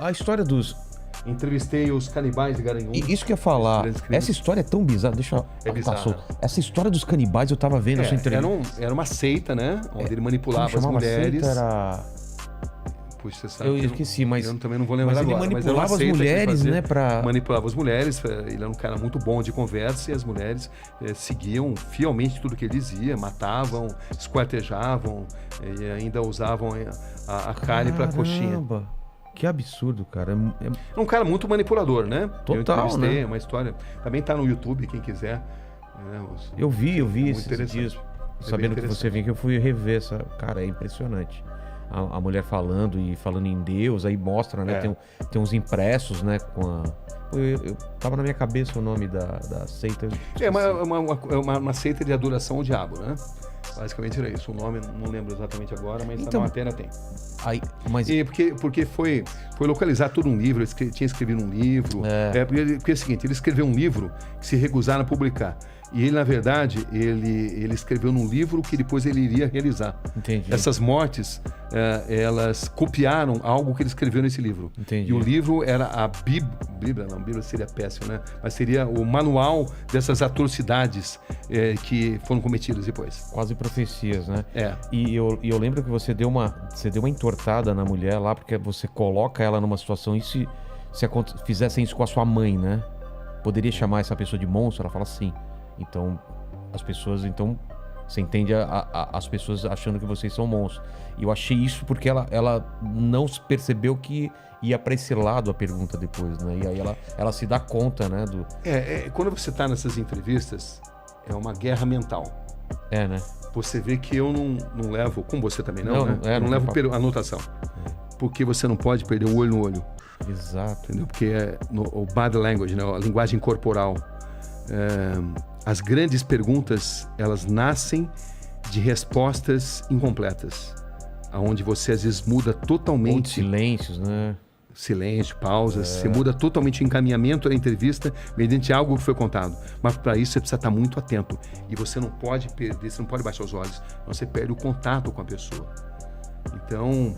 a história dos... Entrevistei os canibais de Garanhuns. Isso que eu ia falar. Essa história é tão bizarra. Deixa eu... É bizarra. Essa história dos canibais eu tava vendo a sua entrevista. Era uma seita, né? Onde ele manipulava as mulheres. Seita era... Puxa, você sabe. Eu esqueci, mas... Eu também não vou lembrar agora. Mas ele manipulava as mulheres, né? Manipulava as mulheres. Ele era um cara muito bom de conversa e as mulheres seguiam fielmente tudo que ele dizia. Matavam, esquartejavam e ainda usavam a carne para coxinha. Que absurdo, cara. É um cara muito manipulador, né? Total, né? Uma história... Também tá no YouTube, quem quiser. Eu vi esses dias, sabendo que você vinha, que eu fui rever essa... Cara, é impressionante. A mulher falando em Deus, aí mostra, né? Tem uns impressos, né? Eu tava na minha cabeça o nome da seita. É uma seita de adoração ao diabo, né? Basicamente era isso. O nome não lembro exatamente agora, mas então, na matéria tem. Porque foi localizar tudo um livro, ele tinha escrevido um livro. Porque é o seguinte, ele escreveu um livro que se recusaram a publicar. E ele, na verdade, ele escreveu num livro que depois ele iria realizar. Entendi. Essas mortes, elas copiaram algo que ele escreveu nesse livro. Entendi. E o livro era a Bíblia, não, Bíblia seria péssimo, né? Mas seria o manual dessas atrocidades que foram cometidas depois. Quase profecias, né? É. E eu lembro que você deu uma entortada na mulher lá, porque você coloca ela numa situação, e se fizessem isso com a sua mãe, né? Poderia chamar essa pessoa de monstro? Ela fala sim. Então, você entende as pessoas achando que vocês são monstros. E eu achei isso porque ela não percebeu que ia para esse lado a pergunta depois, né? E aí ela se dá conta, né? Quando você tá nessas entrevistas, é uma guerra mental. Né? Você vê que eu não levo, como você também não, né? Eu não levo anotação. Porque você não pode perder o olho no olho. Exato. Entendeu? Porque o body language, né? A linguagem corporal. As grandes perguntas, elas nascem de respostas incompletas, aonde você às vezes muda totalmente... Ou de silêncios, né? Silêncio, pausas, você muda totalmente o encaminhamento da entrevista mediante algo que foi contado. Mas para isso você precisa estar muito atento. E você não pode perder, você não pode baixar os olhos, você perde o contato com a pessoa. Então,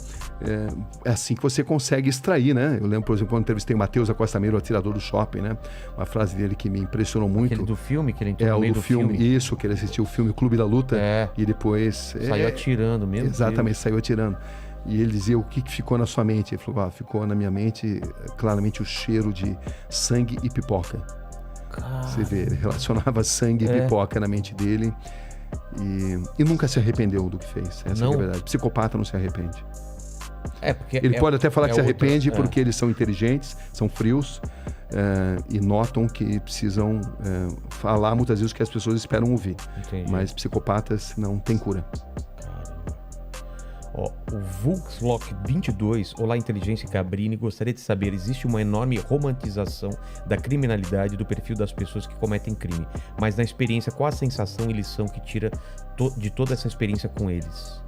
é assim que você consegue extrair, né? Eu lembro, por exemplo, quando eu entrevistei o Matheus Acosta Meiro, o atirador do shopping, né? Uma frase dele que me impressionou muito. Aquele do filme, que ele entrou no meio do filme. Isso, que ele assistiu o filme Clube da Luta. E depois... Saiu atirando mesmo. Exatamente, saiu atirando. E ele dizia, o que ficou na sua mente? Ele falou, ficou na minha mente claramente o cheiro de sangue e pipoca. Cara. Você vê, ele relacionava sangue e pipoca na mente dele. E nunca se arrependeu do que fez. Essa é a verdade. Psicopata não se arrepende. Porque ele pode até falar que se arrepende porque eles são inteligentes, são frios e notam que precisam falar muitas vezes o que as pessoas esperam ouvir. Entendi. Mas psicopatas não tem cura. O Vulkslock 22, olá Inteligência Cabrini, gostaria de saber, existe uma enorme romantização da criminalidade do perfil das pessoas que cometem crime, mas na experiência, qual a sensação e lição que tira de toda essa experiência com eles?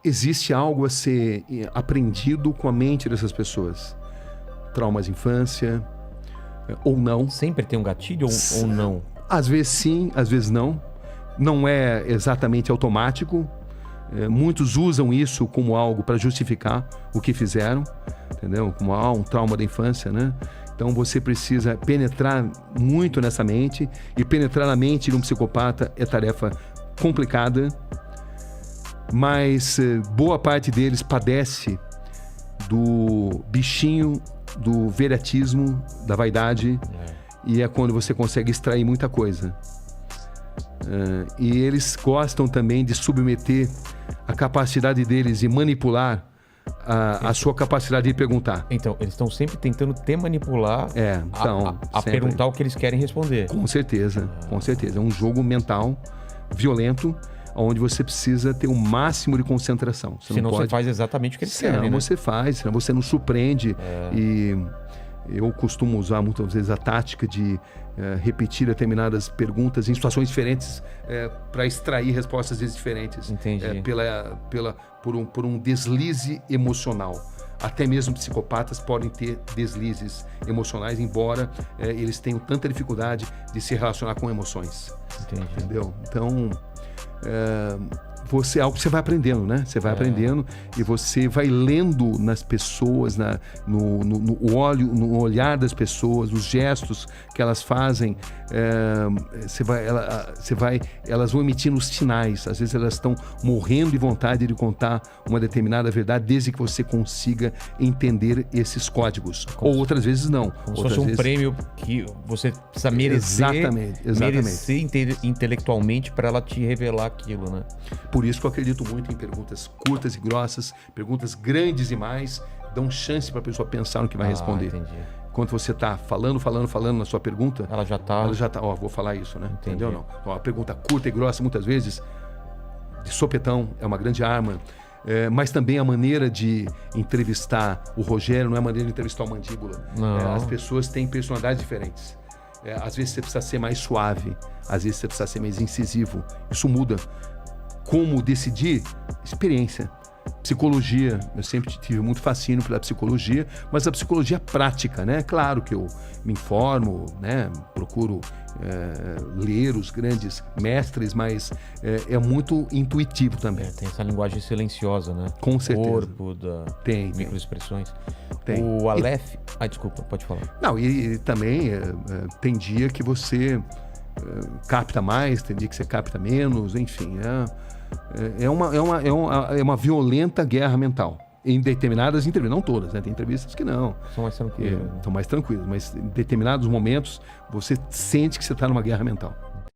Existe algo a ser aprendido com a mente dessas pessoas. Traumas de infância, ou não. Sempre tem um gatilho ou não? Às vezes sim, às vezes não. Não é exatamente automático. Muitos usam isso como algo para justificar o que fizeram, entendeu? Como um trauma da infância, né? Então você precisa penetrar muito nessa mente, e penetrar na mente de um psicopata é tarefa complicada, mas boa parte deles padece do bichinho, do veratismo, da vaidade, e é quando você consegue extrair muita coisa. E eles gostam também de submeter a capacidade deles de manipular a sua capacidade de perguntar. Então, eles estão sempre tentando te manipular a perguntar o que eles querem responder. Com certeza, com certeza. É um jogo mental violento, onde você precisa ter o máximo de concentração. Senão você faz exatamente o que eles querem, né? Você faz, senão você não surpreende. E eu costumo usar muitas vezes a tática de repetir determinadas perguntas em situações diferentes para extrair respostas diferentes. Entendi. Por um deslize emocional. Até mesmo psicopatas podem ter deslizes emocionais, embora eles tenham tanta dificuldade de se relacionar com emoções. Entendi. Entendeu? Então, é algo que você vai aprendendo, né? Você vai aprendendo e você vai lendo nas pessoas, no olhar das pessoas, os gestos que elas fazem. Elas vão emitindo os sinais. Às vezes elas estão morrendo de vontade de contar uma determinada verdade, desde que você consiga entender esses códigos. Ou outras vezes não. Como se fosse um prêmio que você precisa merecer. Exatamente. Merecer intelectualmente para ela te revelar aquilo, né? Por isso que eu acredito muito em perguntas curtas e grossas, perguntas grandes demais, dão chance para a pessoa pensar no que vai responder. Entendi. Quando você está falando na sua pergunta, ela já está, vou falar isso, né? Entendi. Entendeu? Não. A pergunta curta e grossa, muitas vezes, de sopetão, é uma grande arma. Mas também a maneira de entrevistar o Rogério não é a maneira de entrevistar o Mandíbula. As pessoas têm personalidades diferentes. Às vezes você precisa ser mais suave, às vezes você precisa ser mais incisivo. Isso muda. Como decidir? Experiência. Psicologia, eu sempre tive muito fascínio pela psicologia, mas a psicologia prática, né? Claro que eu me informo, né? Procuro ler os grandes mestres, mas é muito intuitivo também. Tem essa linguagem silenciosa, né? Com certeza. Corpo, tem microexpressões. Tem. O Aleph... Desculpa, pode falar. Não, e também tem dia que você capta mais, tem dia que você capta menos, enfim, é uma violenta guerra mental. Em determinadas entrevistas, não todas, né? Tem entrevistas que não. São mais tranquilas. São mais tranquilas, mas em determinados momentos você sente que você está numa guerra mental.